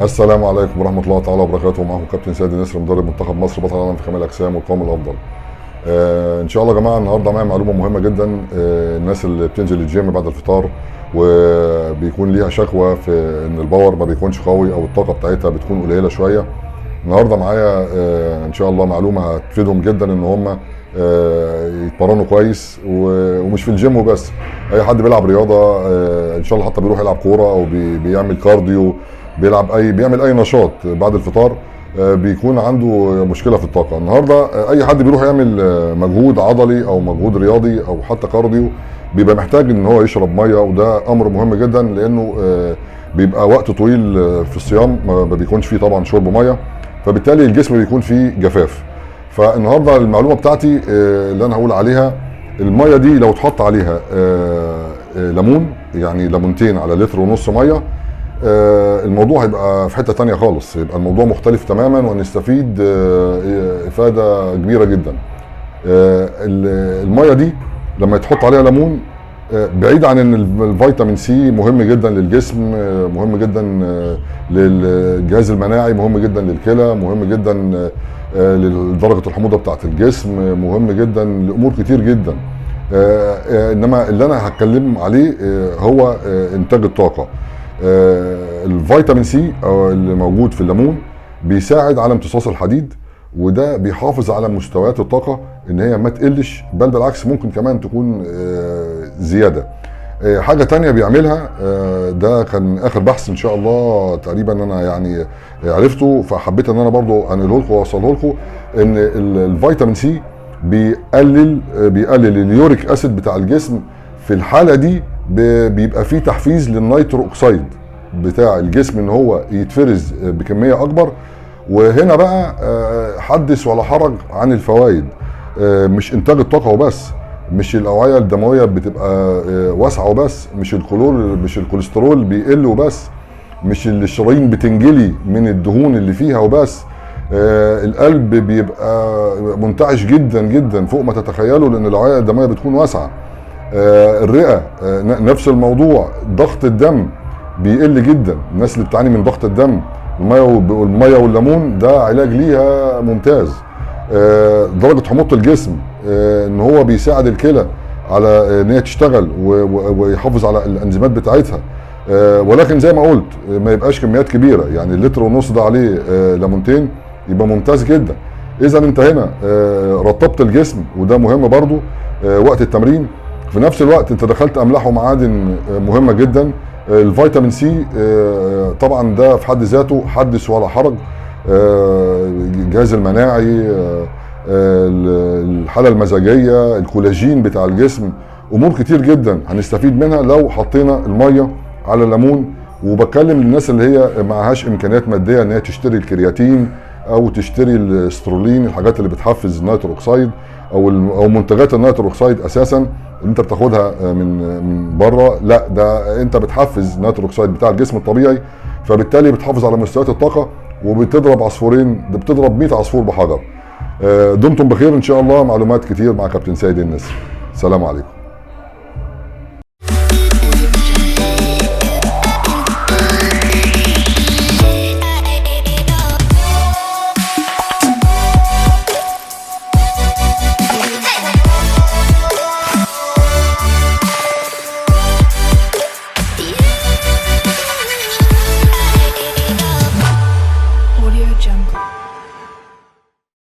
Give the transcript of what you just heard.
السلام عليكم ورحمة الله تعالى وبركاته. معكم كابتن سيد النسر مدرب منتخب مصر بطل العالم في كمال الأجسام والقوام الأفضل. إن شاء الله يا جماعة النهارده معايا معلومة مهمة جدا. الناس اللي بتنزل الجيم بعد الفطار وبيكون ليها شكوى في إن الباور ما بيكونش قوي أو الطاقة بتاعتها بتكون قليلة شوية. النهارده معايا إن شاء الله معلومة هتفيدهم جدا إن هم يتمرنوا كويس ومش في الجيم وبس. أي حد بيلعب رياضة إن شاء الله حتى بيروح يلعب كورة أو بيعمل كارديو، بيعمل اي نشاط بعد الفطار، بيكون عنده مشكله في الطاقه. النهارده اي حد بيروح يعمل مجهود عضلي او مجهود رياضي او حتى كارديو بيبقى محتاج ان هو يشرب ميه، وده امر مهم جدا لانه بيبقى وقت طويل في الصيام ما بيكونش فيه طبعا شرب ميه، فبالتالي الجسم بيكون فيه جفاف. فالنهارده المعلومه بتاعتي اللي انا هقول عليها، الميه دي لو اتحط عليها ليمون، يعني ليمونتين على لتر ونص ميه، الموضوع هيبقى في حته تانية خالص، يبقى الموضوع مختلف تماما ونستفيد افاده كبيره جدا. الميه دي لما يتحط عليها ليمون، بعيد عن ان الفيتامين سي مهم جدا للجسم، مهم جدا للجهاز المناعي، مهم جدا للكلى، مهم جدا لدرجه الحموضه بتاعه الجسم، مهم جدا لامور كتير جدا. انما اللي انا هتكلم عليه هو انتاج الطاقه. الفيتامين سي اللي موجود في الليمون بيساعد على امتصاص الحديد، وده بيحافظ على مستويات الطاقه ان هي ما تقلش، بل بالعكس ممكن كمان تكون زياده. حاجه تانية بيعملها، ده كان اخر بحث ان شاء الله تقريبا انا يعني عرفته، فحبيت ان انا برضو انقله لكم واوصله لكم، ان الفيتامين سي بيقلل اليوريك اسيد بتاع الجسم. في الحاله دي بيبقى فيه تحفيز للنيترو اوكسيد بتاع الجسم ان هو يتفرز بكميه اكبر. وهنا بقى حدث ولا حرج عن الفوائد، مش انتاج الطاقه وبس، مش الاوعيه الدمويه بتبقى واسعه وبس، مش الكوليسترول بيقل وبس، مش الشرايين بتنجلي من الدهون اللي فيها وبس، القلب بيبقى منتعش جدا جدا فوق ما تتخيلوا لان الاوعيه الدمويه بتكون واسعه. الرئه نفس الموضوع، ضغط الدم بيقل جدا، الناس اللي بتعاني من ضغط الدم الميه والليمون ده علاج ليها ممتاز. درجه حموضه الجسم، ان هو بيساعد الكلى على ان هي تشتغل ويحافظ على الانزيمات بتاعتها، ولكن زي ما قلت ما يبقاش كميات كبيره، يعني اللتر ونص ده عليه ليمونتين يبقى ممتاز جدا. اذا انت هنا رطبت الجسم، وده مهم برضو وقت التمرين. في نفس الوقت انت دخلت املاح ومعادن مهمه جدا. الفيتامين سي طبعا ده في حد ذاته حدث ولا حرج. الجهاز المناعي، الحاله المزاجيه، الكولاجين بتاع الجسم، امور كتير جدا هنستفيد منها لو حطينا الميه على الليمون. وبكلم للناس اللي هي معهاش امكانيات ماديه ان هي تشتري الكرياتين او تشتري الاسترولين، الحاجات اللي بتحفز النيترو اوكسيد او منتجات النيترو اوكسيد اساسا اللي انت بتاخدها من بره. لا، ده انت بتحفز النيترو اوكسيد بتاع الجسم الطبيعي، فبالتالي بتحافظ على مستويات الطاقه وبتضرب عصفورين، بتضرب 100 عصفور بحجر. دمتم بخير ان شاء الله. معلومات كتير مع كابتن سيد النسر. السلام عليكم.